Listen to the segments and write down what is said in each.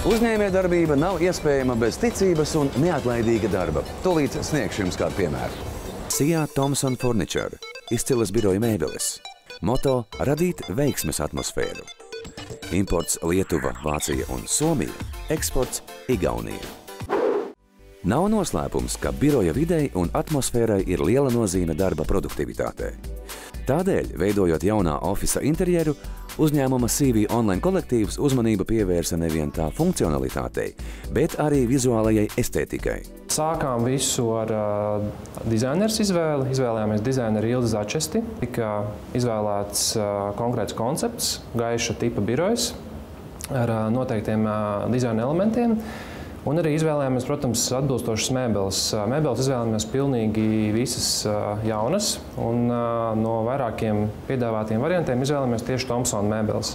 Uzņēmējdarbība nav iespējama bez ticības un neatlaidīga darba. Tūlīt sniegšu jums kādu piemēru. Sijā Thomson Furniture – izcilas biroja mēbeles. Moto – radīt veiksmes atmosfēru. Imports Lietuva, Vācija un Somija. Eksports Igaunija. Nav noslēpums, ka biroja videi un atmosfērai ir liela nozīme darba produktivitātei. Tādēļ, veidojot jaunā ofisa interjeru, uzņēmuma CV online kolektīvs uzmanību pievērsa nevien tā funkcionalitātei, bet arī vizuālajai estētikai. Sākām visu ar dizaineru izvēli. Izvēlējāmies dizaineru Ildi Začesti. Tika izvēlēts konkrēts koncepts, gaiša tipa birojs ar noteiktiem dizaina elementiem. Un arī izvēlējāmies, protams, atbilstošas mēbeles. Mēbeles izvēlējāmies pilnīgi visas jaunas, un no vairākiem piedāvātiem variantiem izvēlējāmies tieši Thomson mēbeles.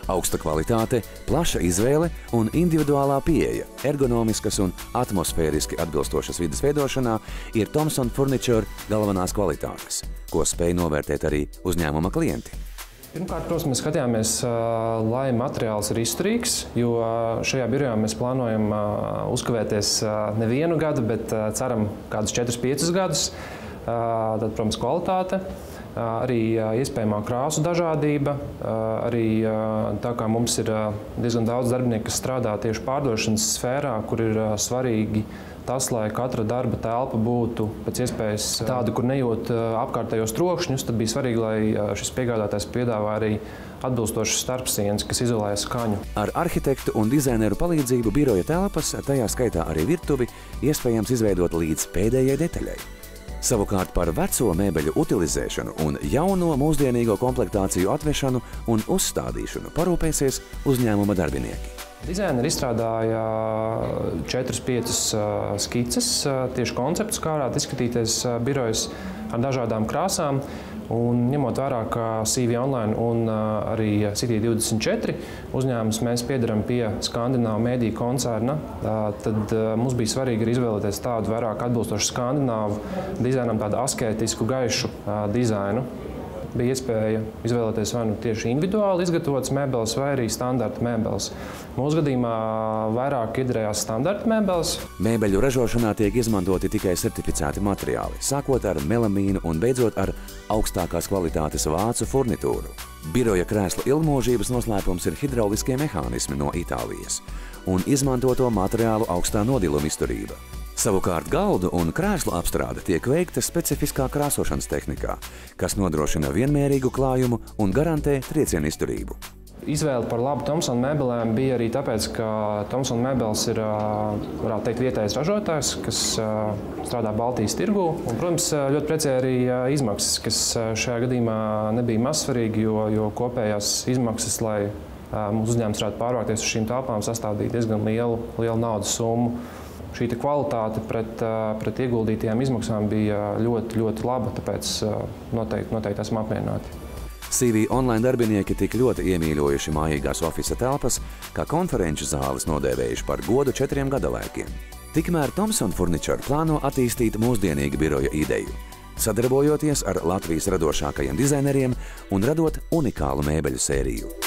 Augsta kvalitāte, plaša izvēle un individuālā pieeja, ergonomiskas un atmosfēriski atbilstošas vides veidošanā ir Thomson Furniture galvenās kvalitātes, ko spēj novērtēt arī uzņēmuma klienti. Pirmkārt, protams, mēs skatījāmies, lai materiāls ir izturīgs, jo šajā birojā mēs plānojam uzkavēties nevienu gadu, bet ceram kādus 4-5 gadus. Tad, protams, kvalitāte, arī iespējamā krāsu dažādība, arī tā kā mums ir diezgan daudz darbinieku, kas strādā tieši pārdošanas sfērā, kur ir svarīgi tas, lai katra darba telpa būtu pēc iespējas tāda, kur nejūt apkārtējos trokšņus, tad bija svarīgi, lai šis piegādātājs piedāvā arī atbilstošas starpsienas, kas izolē skaņu. Ar arhitektu un dizaineru palīdzību biroja telpas, tajā skaitā arī virtuvi, iespējams izveidot līdz pēdējai detaļai. Savukārt par veco mēbeļu utilizēšanu un jauno mūsdienīgo komplektāciju atvešanu un uzstādīšanu parūpēsies uzņēmuma darbinieki. Dizaineri izstrādāja 4-5 skices, tieši konceptus, kā varētu izskatīties birojas ar dažādām krāsām. Un ņemot vērā, ka CV Online un arī City24 uzņēmums mēs piedaram pie Skandināvu mediju koncerna, tad mums bija svarīgi arī izvēlēties tādu vairāk atbilstošu skandināvu dizainam, tādu askētisku, gaišu dizainu. Bija iespēja izvēlēties vai nu tieši individuāli izgatavotas mēbeles vai arī standarta mēbeles. Mūsu gadījumā vairāk iedarējās standarta mēbeles. Mēbeļu ražošanā tiek izmantoti tikai certificēti materiāli, sākot ar melamīnu un beidzot ar augstākās kvalitātes vācu furnitūru. Biroja krēsla ilgmūžības noslēpums ir hidrauliskie mehānismi no Itālijas un izmantoto materiālu augstā nodiluma izturība. Savukārt galdu un krēslu apstrāde tiek veikta specifiskā krāsošanas tehnikā, kas nodrošina vienmērīgu klājumu un garantē triecienu izturību. Izvēle par labu Thomson mēbelēm bija arī tāpēc, ka Thomson mēbeles ir, varētu teikt, vietējais ražotājs, kas strādā Baltijas tirgū. Un, protams, ļoti priecēja arī izmaksas, kas šajā gadījumā nebija mazsvarīgi, jo kopējās izmaksas, lai mūsu uzņēmums varētu pārvākties uz šīm telpām, sastādīja diezgan lielu naudas summu. Šī kvalitāte pret ieguldītajām izmaksām bija ļoti laba, tāpēc noteikti esam apmierināti. CV Online darbinieki tik ļoti iemīļojuši mājīgās ofisa telpas, ka konferenču zāles nodēvējuši par godu 4 gadalēkiem. Tikmēr Thomson Furniture plāno attīstīt mūsdienīgu biroja ideju, sadarbojoties ar Latvijas radošākajiem dizaineriem un radot unikālu mēbeļu sēriju.